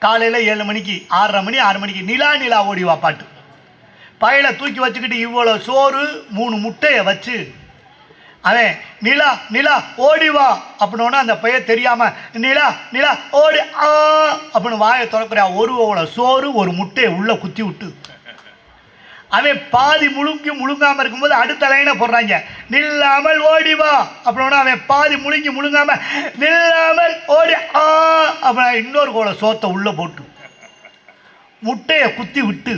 காலையில் 7 மணிக்கு 6:30 மணி 6 மணிக்கு நிலா நிலா ஓடிவா பாட்டு. பையில தூக்கி வச்சுக்கிட்டு இவ்வளோ சோறு 3 முட்டையை வச்சு அவன் நிலா நிலா ஓடிவா அப்படின்னா அந்த பையன் தெரியாமல் நிலா நிலா ஓடி அப்படின்னு வாயை திறக்கிறா. ஒரு சோறு 1 முட்டையை உள்ளே குத்தி விட்டு அவன் பாதி முழுங்காமல் இருக்கும்போது அடுத்த லைனை போடுறாங்க, நில்லாமல் ஓடிவா அப்படின்னா அவன் பாதி முழுங்காமல் நில்லாமல் ஓடி அப்படின்னா இன்னொரு சோத்தை உள்ளே போட்டு முட்டையை குத்தி விட்டு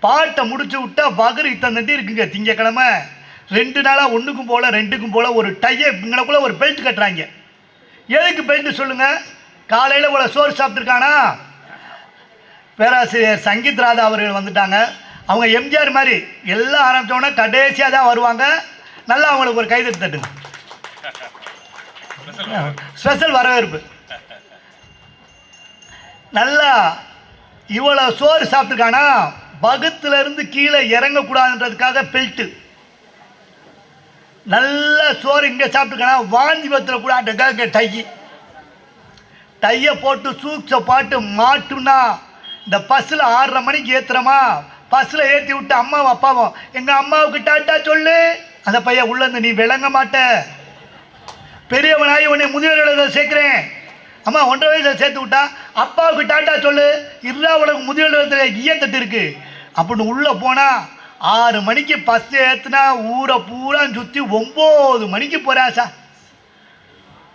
பாட்டை முடிச்சு விட்டா வகுறு இத்தனை இருக்குங்க. திங்கக்கிழமை 2 நாளாக 1க்கும் போல் 2க்கும் போல் ஒரு டையை இங்கனக்குள்ளே ஒரு பெல்ட் கட்டுறாங்க. எதுக்கு பெல்ட்டு சொல்லுங்கள்? காலையில் இவ்வளோ சோறு சாப்பிட்ருக்கானா? பேராசிரியர் சங்கீத் ராதா அவர்கள் வந்துட்டாங்க. அவங்க எம்ஜிஆர் மாதிரி எல்லாம் ஆரம்பித்தோன்னா கடைசியாக தான் வருவாங்க. நல்லா அவங்களுக்கு ஒரு கைதட்டு தட்டுங்க. ஸ்பெஷல் வரவேற்பு. நல்லா இவ்வளோ சோறு சாப்பிட்ருக்கானா? பகுத்துலேருந்து கீழே இறங்கக்கூடாதுன்றதுக்காக பெல்ட்டு. நல்ல சோறு இங்கே சாப்பிட்டுருக்கானா? வாந்தி பத்தில் கூட அந்த டையை போட்டு சூக்ஸை பாட்டு மாட்டுனா இந்த பஸ்ஸில் 6:30 மணிக்கு ஏற்றுறோமா, பஸ்ஸில் ஏற்றி விட்டு அம்மாவும் அப்பாவும் எங்கள் அம்மாவுக்கு டாட்டா சொல்லு. அந்த பையன் உள்ளேருந்து நீ விளங்க மாட்ட, பெரியவனாகி உன்னை முதியோர் சேர்க்குறேன், அம்மா 1.5 வயசில் சேர்த்து விட்டா அப்பாவுக்கு டாட்டா சொல்லு, இல்லா உனக்கு முதியோர் ஈயத்தட்டு இருக்குது அப்படின்னு உள்ளே போனால் 6 மணிக்கு பஸ் ஏற்றுனா ஊரை பூரா சுற்றி 9 மணிக்கு போகிறா சார்.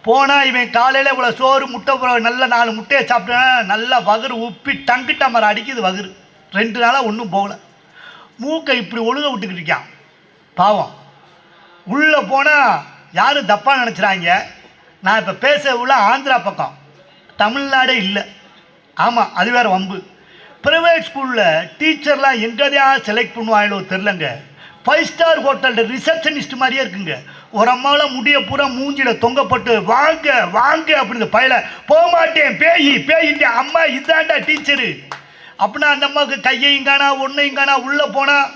போனால் இவன் காலையில் இவ்வளோ சோறு முட்டை நல்ல 4 முட்டையை சாப்பிட்டேன்னா நல்லா வகுறு உப்பி டங்கிட்ட மரம் அடிக்குது வகுறு. 2 நாளாக ஒன்றும் போகலை. மூக்கை இப்படி ஒழுக விட்டுக்கிட்டு இருக்கான் பாவம். உள்ளே போனால் யாரும் தப்பாக நினச்சிடாங்க. நான் இப்போ பேச உள்ள ஆந்திரா பக்கம், தமிழ்நாடே இல்லை. ஆமாம், அது வேறு வம்பு. ப்ரைவேட் ஸ்கூலில் டீச்சர்லாம் எங்கேயா செலக்ட் பண்ணுவாங்களோ தெரிலங்க. 5 ஸ்டார் ஹோட்டலில் ரிசப்ஷனிஸ்ட் மாதிரியே இருக்குங்க. ஒரு அம்மாவெலாம் முடிய பூரா மூஞ்சியில் தொங்கப்பட்டு வாங்க வாங்க அப்படின்னு பையில போகமாட்டேன் பேயிட்டு அம்மா இதாண்டா டீச்சரு அப்படின்னா அந்த அம்மாவுக்கு கையையும் காணா ஒன்றையும் காணா. உள்ளே போனால்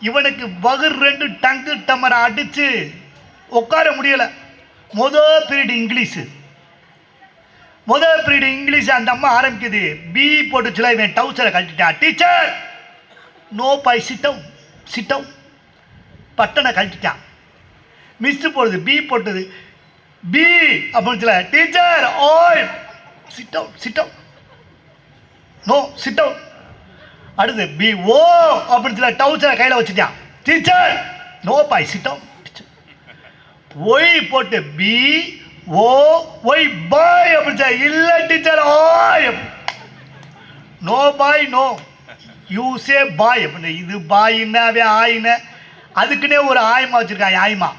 இவனுக்கு வகுர் 2 டங்கு டம்மரை அடித்து உட்கார முடியலை. முதல் பீரியட் இங்கிலீஷ் அந்த அம்மா ஆரம்பிக்குது. பி போட்டுச்சுல, இவன் டவுசரை கழட்டிட்டான். டீச்சர் நோ பை சிட்டவுன் பட்டனை கழட்டிட்டான். மிஸ் போடுது பி போட்டது பி அப்படின்னு டீச்சர் ஓய் சிட்டவுன் நோ சிட்டவுன். அடுத்து பி ஓ அப்படின்னு டவுசரை கையில் வச்சுட்டான். Teacher no bye sit down. Why போட்டு பி ஓ ஒய் பாய் அப்படி இல்லை டீச்சர் ஓய் no boy no you say boy அப்படின்னு. இது பாயின்னாவே ஆயின்னு அதுக்குன்னே ஒரு ஆயமா வச்சுருக்காங்க. ஆயமா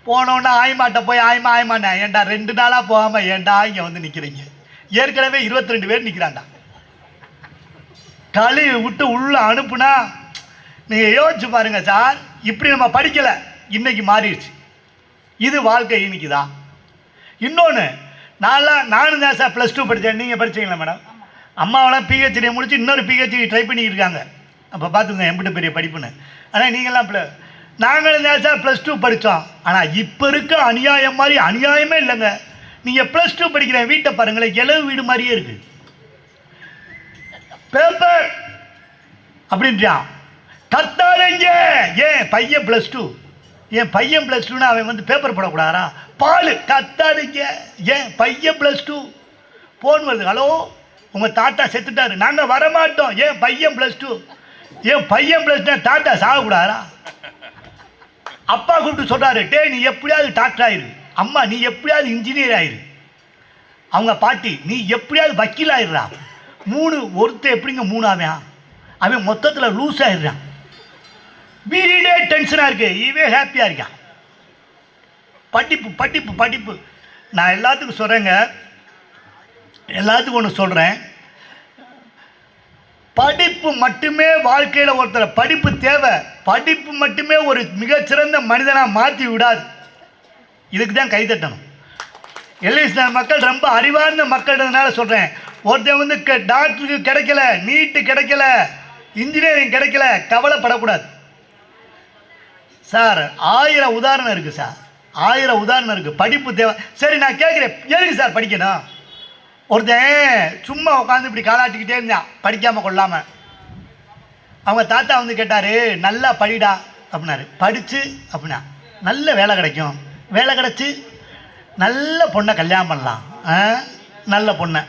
போனோன்னா ஆயமாட்ட போய் ஆயமாண்ணா ஏன்டா 2 நாளாக போகாமல் ஏன்டா இங்கே வந்து நிற்கிறீங்க? ஏற்கனவே 22 பேர் நிற்கிறான்டா. கழுவி விட்டு உள்ளே அனுப்புனா நீங்கள் யோசிச்சு பாருங்கள் சார். இப்படி நம்ம படிக்கலை, இன்றைக்கி மாறிடுச்சு. இது வாழ்க்கை இன்னைக்கு தான். இன்னொன்று நானும் தான் சார் +2 படித்தேன். நீங்கள் படித்தீங்களா மேடம்? அம்மாவெல்லாம் பிஹெச்டி முடிச்சு இன்னொரு பிஹெச்டி ட்ரை பண்ணிக்கிட்டு இருக்காங்க. அப்போ பார்த்துங்க எம்பிட்டு பெரிய படிப்புன்னு. ஆனால் நீங்கள்லாம் நாங்களும் தான் சார் +2 படித்தோம். ஆனால் இப்போ இருக்க அநியாயம் மாதிரி அநியாயமே இல்லைங்க. நீங்கள் +2 படிக்கிற வீட்டை பாருங்களேன், இலவு வீடு மாதிரியே இருக்குது. பேப்பர் அப்படின்றான் கத்தாதீங்க. ஏன் பையன் +2னா அவன் வந்து பேப்பர் போடக்கூடாதா? பால் கத்தாதீங்க. ஏன் பையன் +2? ஃபோன் வருது, ஹலோ உங்கள் தாத்தா செத்துட்டாரு, நாங்கள் வரமாட்டோம். ஏன் பையன் +2? ஏன் பையன் +2 தாத்தா சாகக்கூடாதா? அப்பா கூப்பிட்டு சொல்கிறாரு, டே நீ எப்படியாவது டாக்டர் ஆயிரு, அம்மா நீ எப்படியாவது இன்ஜினியர் ஆயிரு, அவங்க பாட்டி நீ எப்படியாவது வக்கீல் ஆயிடுறா. 3 ஒருத்தர் எப்படிங்க 3 அவன் மொத்தத்தில் லூஸ் ஆயிடுறான். வீடே டென்ஷனாக இருக்கு, இவன் ஹாப்பியாக இருக்கான். படிப்பு. நான் எல்லாத்துக்கும் சொல்கிறேங்க, எல்லாத்துக்கும் ஒன்று சொல்கிறேன். படிப்பு மட்டுமே வாழ்க்கையில் ஒருத்தர் படிப்பு தேவை. படிப்பு மட்டுமே ஒரு மிகச்சிறந்த மனிதனாக மாற்றி விடாது. இதுக்கு தான் கைதட்டணும். எல்லிஸ் மக்கள் ரொம்ப அறிவார்ந்த மக்கள்ன்றதுனால சொல்கிறேன். ஒருத்தன் வந்து டாக்டருக்கு கிடைக்கல, நீட்டு கிடைக்கல, இன்ஜினியரிங் கிடைக்கல, கவலைப்படக்கூடாது சார். 1000 உதாரணம் இருக்குது சார், 1000 உதாரணம் இருக்குது. படிப்பு தேவை. சரி நான் கேட்குறேன், எதுக்கு சார் படிக்கணும்? ஒருத்தன் சும்மா உட்காந்து இப்படி காலாட்டிக்கிட்டே இருந்தான் படிக்காமல் கொள்ளாமல். அவங்க தாத்தா வந்து கேட்டார், நல்லா படிடா அப்படின்னாரு. படித்து அப்படின்னா நல்ல வேலை கிடைக்கும், வேலை கிடச்சி நல்ல பொண்ணை கல்யாணம் பண்ணலாம், நல்ல பொண்ணை